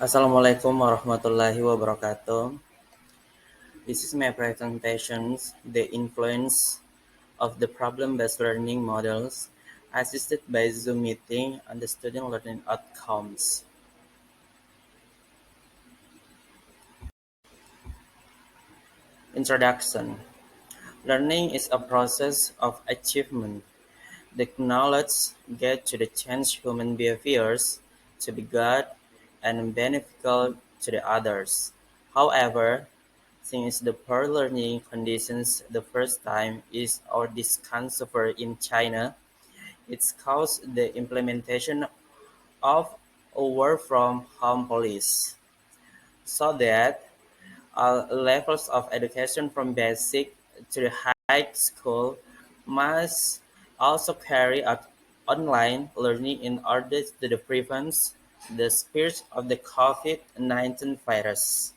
Assalamualaikum warahmatullahi wabarakatuh. This is my presentation, The Influence of the Problem-Based Learning Models assisted by Zoom meeting on the student learning outcomes. Introduction. Learning is a process of achievement. The knowledge get to the change human behaviors to be good and beneficial to the others. However, since the poor learning conditions the first time is or discovered in China, it's caused the implementation of a work from home policy, so that all levels of education from basic to the high school must also carry out online learning in order to prevent the spread of the COVID-19 virus.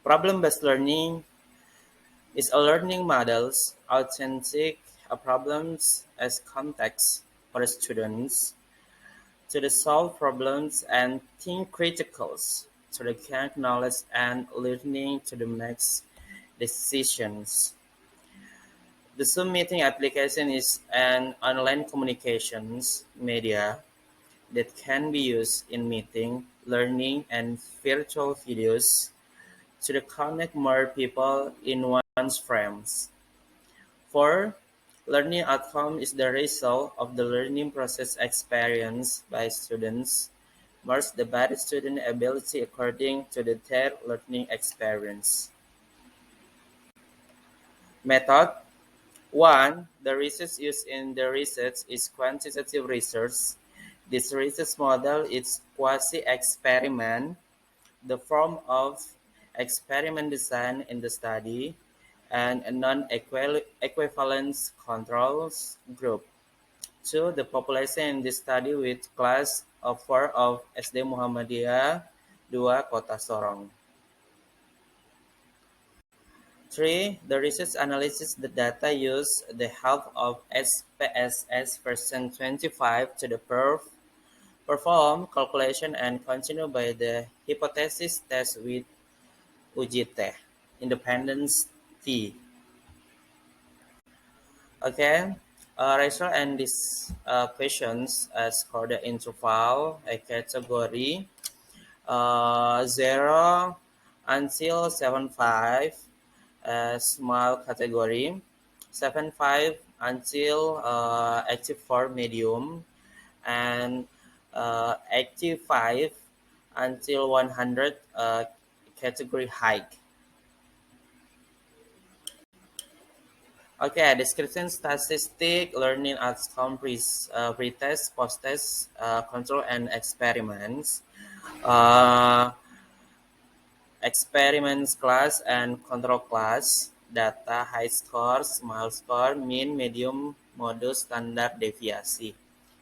Problem-based learning is a learning models authentic problems as context for students to solve problems and think criticals to gain knowledge and learning to make decisions. The Zoom meeting application is an online communications media that can be used in meeting, learning, and virtual videos to connect more people in one's frames. 4. Learning outcome is the result of the learning process experienced by students, marks the body student ability according to their learning experience. Method 1. The research used in the research is quantitative research. This research model is quasi-experiment, the form of experiment design in the study, and a non-equivalence controls group. 2. The population in this study with class of 4 of SD Muhammadiyah 2 Kota Sorong. 3. The research analysis the data use the help of SPSS version 25 to perform calculation and continue by the hypothesis test with UGT, independence T. Okay, result and these questions score the interval a category 0 until 7.5 small category, 7.5 until active 4 medium, and 85 until 100 category high. Okay, description statistic, learning outcome, pre-test, post-test, control and experiments. Uh, Experiments class and control class, data, high score, small score, mean, medium, modus, standard deviasi,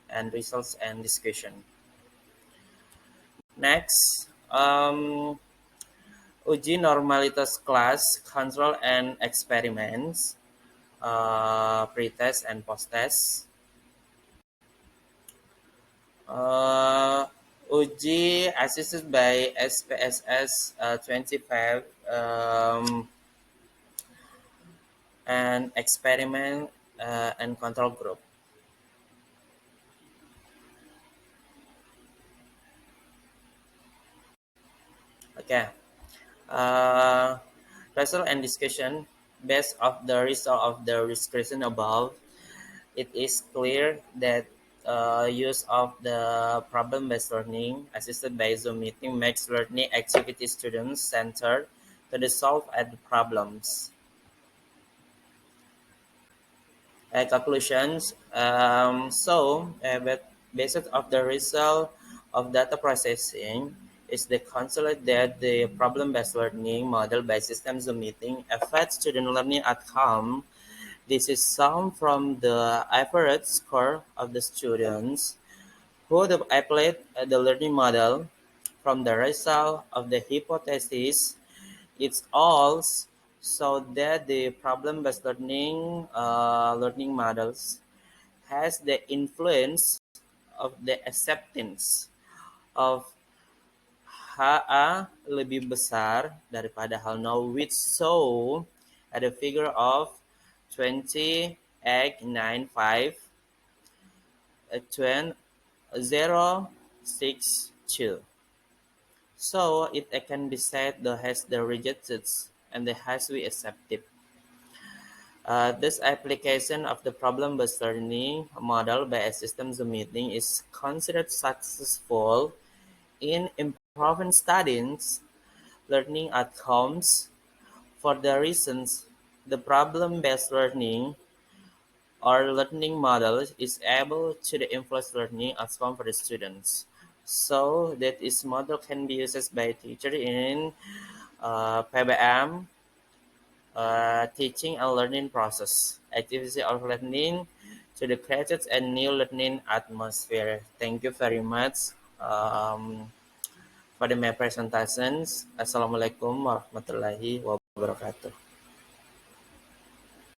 and results and discussion. Next, uji normalitas class, control and experiments, pre-test and post-test. Uji assisted by SPSS 25 and experiment and control group. Okay. Result and discussion. Based of the result of the discussion above, it is clear that use of the problem-based learning assisted by Zoom meeting makes learning activity students centered to the solve at the problems. Conclusions. But based of the result of data processing is the consolidate that the problem-based learning model by system Zoom meeting affects student learning outcome. This is sum from the average score of the students who applied the learning model from the result of the hypothesis. It's all so that the problem-based learning models has the influence of the acceptance of HA lebih besar daripada hal no, which show at a figure of 20,895 2062. So it can be said the has the rejected and the has we accepted. This application of the problem-based learning model by a systems meeting is considered successful in improving students' learning outcomes for the reasons the problem-based learning or learning model is able to influence learning outcome for the students. So that this model can be used by teacher in PBM teaching and learning process, activity of learning to the created a new learning atmosphere. Thank you very much for my presentations. Assalamualaikum warahmatullahi wabarakatuh.